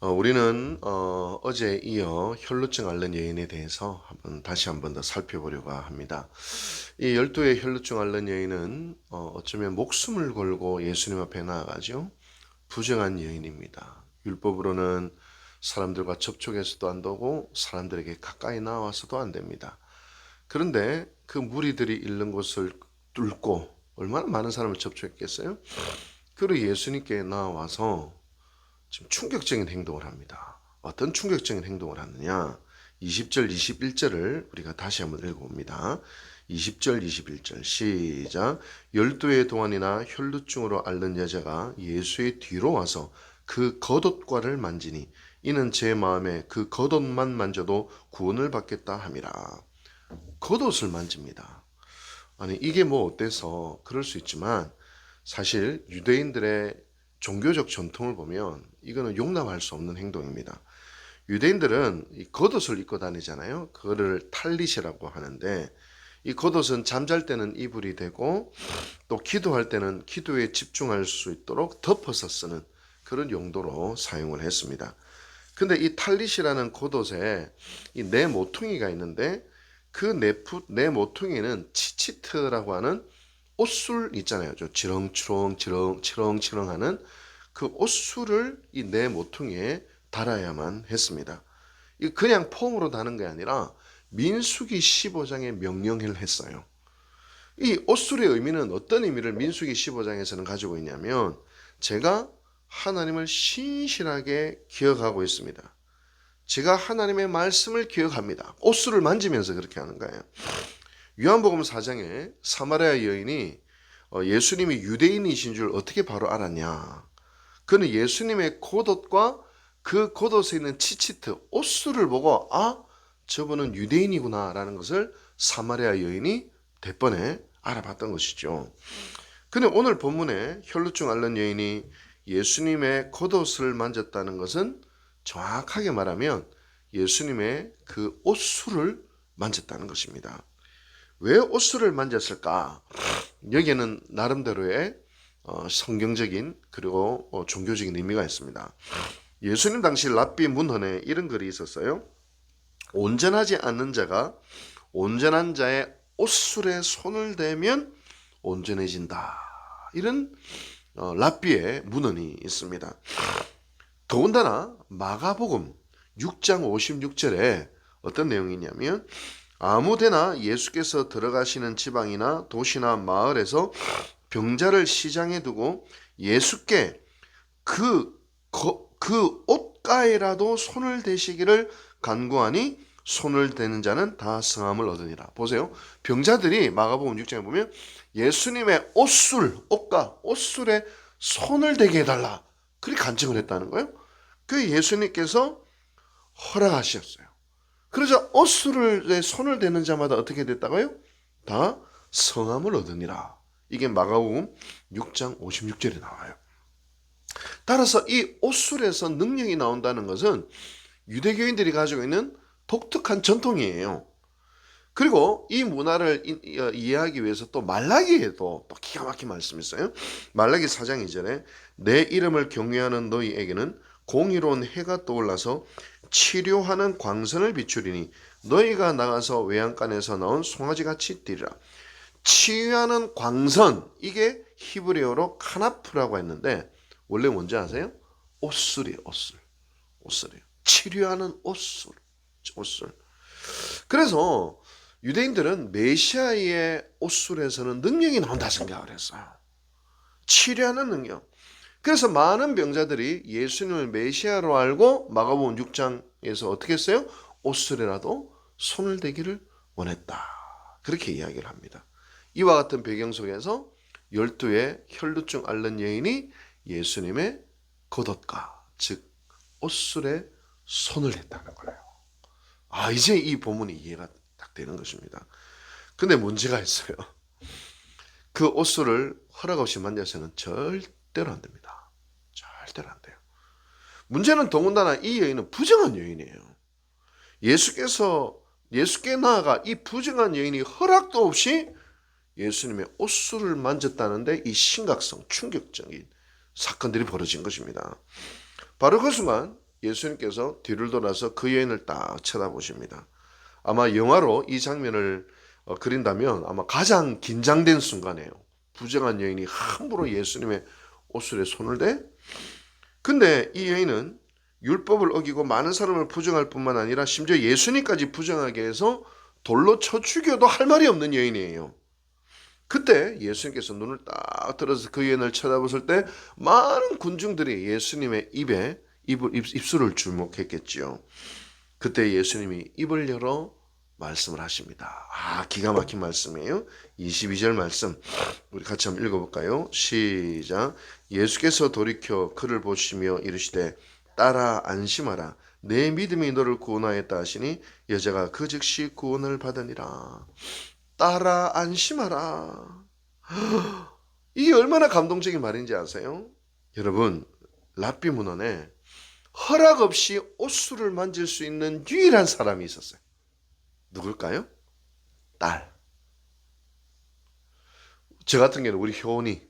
우리는 어제에 이어 혈루증 앓는 여인에 대해서 다시 한 번 더 살펴보려고 합니다. 이 12의 혈루증 앓는 여인은 어쩌면 목숨을 걸고 예수님 앞에 나아가죠. 부정한 여인입니다. 율법으로는 사람들과 접촉해서도 안 되고 사람들에게 가까이 나와서도 안 됩니다. 그런데 그 무리들이 있는 곳을 뚫고 얼마나 많은 사람을 접촉했겠어요? 그리고 예수님께 나와서 지금 충격적인 행동을 합니다. 어떤 충격적인 행동을 하느냐? 20절, 21절을 우리가 다시 한번 읽어봅니다. 20절, 21절 시작. 12의 동안이나 혈루증으로 앓는 여자가 예수의 뒤로 와서 그 겉옷과를 만지니 이는 제 마음에 그 겉옷만 만져도 구원을 받겠다 함이라. 겉옷을 만집니다. 아니 이게 뭐 어때서 그럴 수 있지만 사실 유대인들의 종교적 전통을 보면 이거는 용납할 수 없는 행동입니다. 유대인들은 이 겉옷을 입고 다니잖아요. 그거를 탈릿이라고 하는데 이 겉옷은 잠잘 때는 이불이 되고 또 기도할 때는 기도에 집중할 수 있도록 덮어서 쓰는 그런 용도로 사용을 했습니다. 근데 이 탈릿이라는 겉옷에 이 네 모퉁이가 있는데 그 네 모퉁이는 치치트라고 하는 옷술 있잖아요. 저 치렁치렁하는 그 옷술을 이 네 모퉁이에 달아야만 했습니다. 이 그냥 폼으로 다는 게 아니라 민수기 15장에 명령을 했어요. 이 옷술의 의미는 어떤 의미를 민수기 15장에서는 가지고 있냐면 제가 하나님을 신실하게 기억하고 있습니다. 제가 하나님의 말씀을 기억합니다. 옷술을 만지면서 그렇게 하는 거예요. 요한복음 4장에 사마리아 여인이 예수님이 유대인이신 줄 어떻게 바로 알았냐. 그는 예수님의 겉옷과 그 겉옷에 있는 치치트, 옷술을 보고 저분은 유대인이구나 라는 것을 사마리아 여인이 대번에 알아봤던 것이죠. 근데 오늘 본문에 혈루증 앓는 여인이 예수님의 겉옷을 만졌다는 것은 정확하게 말하면 예수님의 그 옷술을 만졌다는 것입니다. 왜 옷술을 만졌을까? 여기에는 나름대로의 성경적인 그리고 종교적인 의미가 있습니다. 예수님 당시 랍비 문헌에 이런 글이 있었어요. 온전하지 않는 자가 온전한 자의 옷술에 손을 대면 온전해진다. 이런 랍비의 문헌이 있습니다. 더군다나 마가복음 6장 56절에 어떤 내용이 있냐면 아무데나 예수께서 들어가시는 지방이나 도시나 마을에서 병자를 시장에 두고 예수께 그 옷가에라도 손을 대시기를 간구하니 손을 대는 자는 다 성함을 얻으니라. 보세요. 병자들이 마가복음 6장에 보면 예수님의 옷술에 손을 대게 해달라. 그렇게 간증을 했다는 거예요. 그 예수님께서 허락하셨어요. 그러자 옷술에 손을 대는 자마다 어떻게 됐다고요? 다 성함을 얻으니라. 이게 마가복음 6장 56절에 나와요. 따라서 이 옷술에서 능력이 나온다는 것은 유대교인들이 가지고 있는 독특한 전통이에요. 그리고 이 문화를 이해하기 위해서 또 말라기에도 또 기가 막힌 말씀이 있어요. 말라기 4장 2절에 내 이름을 경외하는 너희에게는 공의로운 해가 떠올라서 치료하는 광선을 비추리니 너희가 나가서 외양간에서 나온 송아지같이 뛰리라. 치유하는 광선, 이게 히브리어로 카나프라고 했는데 원래 뭔지 아세요? 옷술이에요. 옷술이에요. 치료하는 옷술. 그래서 유대인들은 메시아의 옷술에서는 능력이 나온다 생각을 했어요. 치료하는 능력. 그래서 많은 병자들이 예수님을 메시아로 알고 마가복음 6장에서 어떻게 했어요? 옷술에라도 손을 대기를 원했다. 그렇게 이야기를 합니다. 이와 같은 배경 속에서 12의 혈루증 앓는 여인이 예수님의 겉옷과 즉 옷술에 손을 댔다는 거예요. 이제 이 본문이 이해가 딱 되는 것입니다. 근데 문제가 있어요. 그 옷술을 허락 없이 만져서는 절대로 안 됩니다. 절대로 안 돼요. 문제는 더군다나 이 여인은 부정한 여인이에요. 예수께 나아가 이 부정한 여인이 허락도 없이 예수님의 옷술을 만졌다는데 이 심각성, 충격적인 사건들이 벌어진 것입니다. 바로 그 순간 예수님께서 뒤를 돌아서 그 여인을 딱 쳐다보십니다. 아마 영화로 이 장면을 그린다면 아마 가장 긴장된 순간이에요. 부정한 여인이 함부로 예수님의 옷술에 손을 대? 근데 이 여인은 율법을 어기고 많은 사람을 부정할 뿐만 아니라 심지어 예수님까지 부정하게 해서 돌로 쳐 죽여도 할 말이 없는 여인이에요. 그때 예수님께서 눈을 딱 들어서 그 여인을 쳐다보실 때 많은 군중들이 예수님의 입술을 주목했겠지요. 그때 예수님이 입을 열어 말씀을 하십니다. 기가 막힌 말씀이에요. 22절 말씀 우리 같이 한번 읽어볼까요? 시작. 예수께서 돌이켜 그를 보시며 이르시되 딸아 안심하라 내 믿음이 너를 구원하였다 하시니 여자가 그 즉시 구원을 받으니라. 딸아 안심하라. 이게 얼마나 감동적인 말인지 아세요? 여러분 랍비 문헌에 허락 없이 옷술을 만질 수 있는 유일한 사람이 있었어요. 누굴까요? 딸. 저 같은 경우는 우리 효원이.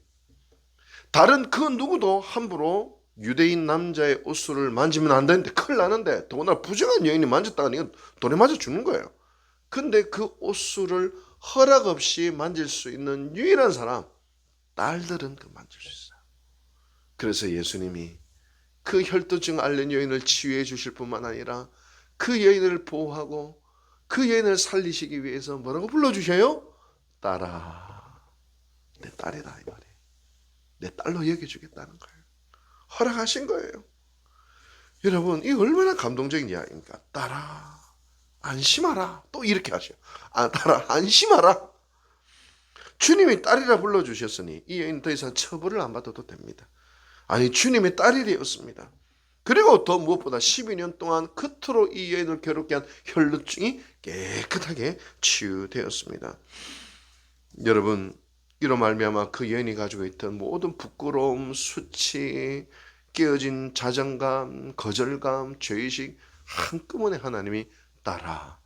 다른 그 누구도 함부로 유대인 남자의 옷술을 만지면 안 되는데 큰일 나는데 더구나 부정한 여인이 만졌다가 이건 돌에 맞아 죽는 거예요. 근데 그 옷술을 허락 없이 만질 수 있는 유일한 사람 딸들은 그 만질 수 있어요. 그래서 예수님이 그 혈도증 앓는 여인을 치유해 주실 뿐만 아니라 그 여인을 보호하고 그 여인을 살리시기 위해서 뭐라고 불러주셔요? 딸아, 내 딸이다 이 말이에요. 내 딸로 여겨주겠다는 거예요. 허락하신 거예요. 여러분 이 얼마나 감동적인 이야기입니까? 딸아 안심하라. 또 이렇게 하셔. 딸아 안심하라. 주님이 딸이라 불러주셨으니 이 여인은 더 이상 처벌을 안 받아도 됩니다. 아니 주님의 딸이 되었습니다. 그리고 더 무엇보다 12년 동안 그토록 이 여인을 괴롭게 한 혈루증이 깨끗하게 치유되었습니다. 여러분 이로 말미암아 그 여인이 가지고 있던 모든 부끄러움, 수치, 깨어진 자존감, 거절감, 죄의식 한꺼번에 하나님이 딸아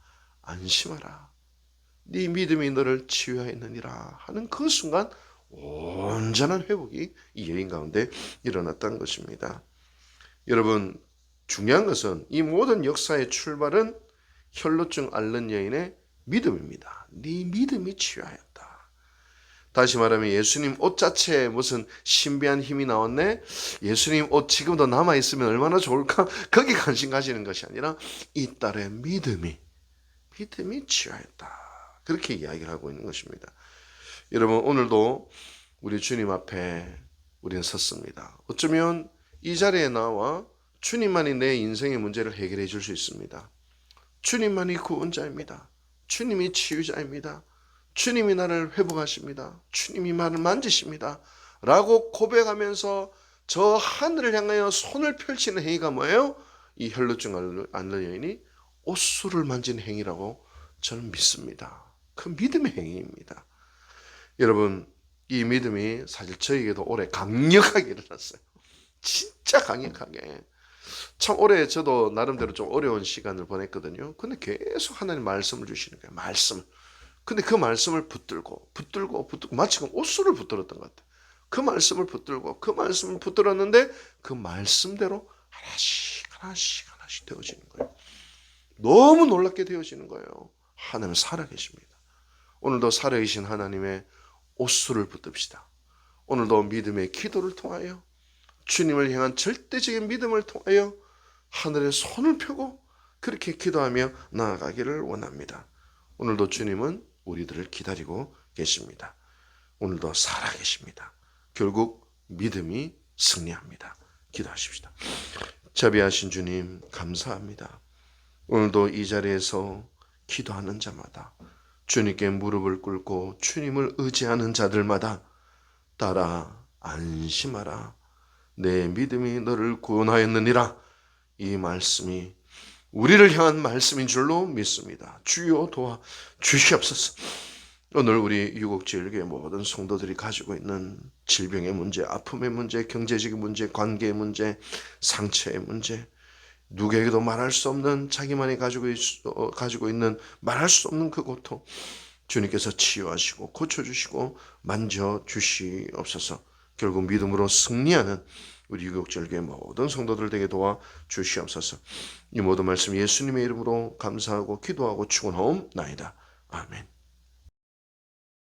안심하라. 네 믿음이 너를 치유하였느니라 하는 그 순간 온전한 회복이 이 여인 가운데 일어났다는 것입니다. 여러분 중요한 것은 이 모든 역사의 출발은 혈루증 앓는 여인의 믿음입니다. 네 믿음이 치유하였다. 다시 말하면 예수님 옷 자체에 무슨 신비한 힘이 나왔네. 예수님 옷 지금도 남아있으면 얼마나 좋을까. 거기 관심 가지는 것이 아니라 이 딸의 믿음이 치유하였다. 그렇게 이야기를 하고 있는 것입니다. 여러분 오늘도 우리 주님 앞에 우리는 섰습니다. 어쩌면 이 자리에 나와 주님만이 내 인생의 문제를 해결해 줄 수 있습니다. 주님만이 구원자입니다. 주님이 치유자입니다. 주님이 나를 회복하십니다. 주님이 나를 만지십니다. 라고 고백하면서 저 하늘을 향하여 손을 펼치는 행위가 뭐예요? 이 혈루증 앓는 여인이 옷술을 만지는 행위라고 저는 믿습니다. 그 믿음의 행위입니다. 여러분 이 믿음이 사실 저에게도 올해 강력하게 일어났어요. 진짜 강력하게. 참 올해 저도 나름대로 좀 어려운 시간을 보냈거든요. 근데 계속 하나님 말씀을 주시는 거예요. 말씀을. 근데 그 말씀을 붙들고 마치 그 옷술을 붙들었던 것 같아요. 그 말씀을 붙들었는데 그 말씀대로 하나씩 되어지는 거예요. 너무 놀랍게 되어지는 거예요. 하나님은 살아계십니다. 오늘도 살아계신 하나님의 옷술을 붙듭시다. 오늘도 믿음의 기도를 통하여 주님을 향한 절대적인 믿음을 통하여 하늘에 손을 펴고 그렇게 기도하며 나아가기를 원합니다. 오늘도 주님은 우리들을 기다리고 계십니다. 오늘도 살아계십니다. 결국 믿음이 승리합니다. 기도하십시다. 자비하신 주님 감사합니다. 오늘도 이 자리에서 기도하는 자마다 주님께 무릎을 꿇고 주님을 의지하는 자들마다 딸아 안심하라. 내 믿음이 너를 구원하였느니라. 이 말씀이 우리를 향한 말씀인 줄로 믿습니다. 주여 도와 주시옵소서. 오늘 우리 유곡지일교회 모든 성도들이 가지고 있는 질병의 문제, 아픔의 문제, 경제적인 문제, 관계의 문제, 상처의 문제, 누구에게도 말할 수 없는 자기만이 가지고 있는 말할 수 없는 그 고통 주님께서 치유하시고 고쳐주시고 만져주시옵소서. 결국 믿음으로 승리하는 우리 유격절교의 모든 성도들 되게 도와 주시옵소서. 이 모든 말씀 예수님의 이름으로 감사하고 기도하고 축원하옵나이다. 아멘.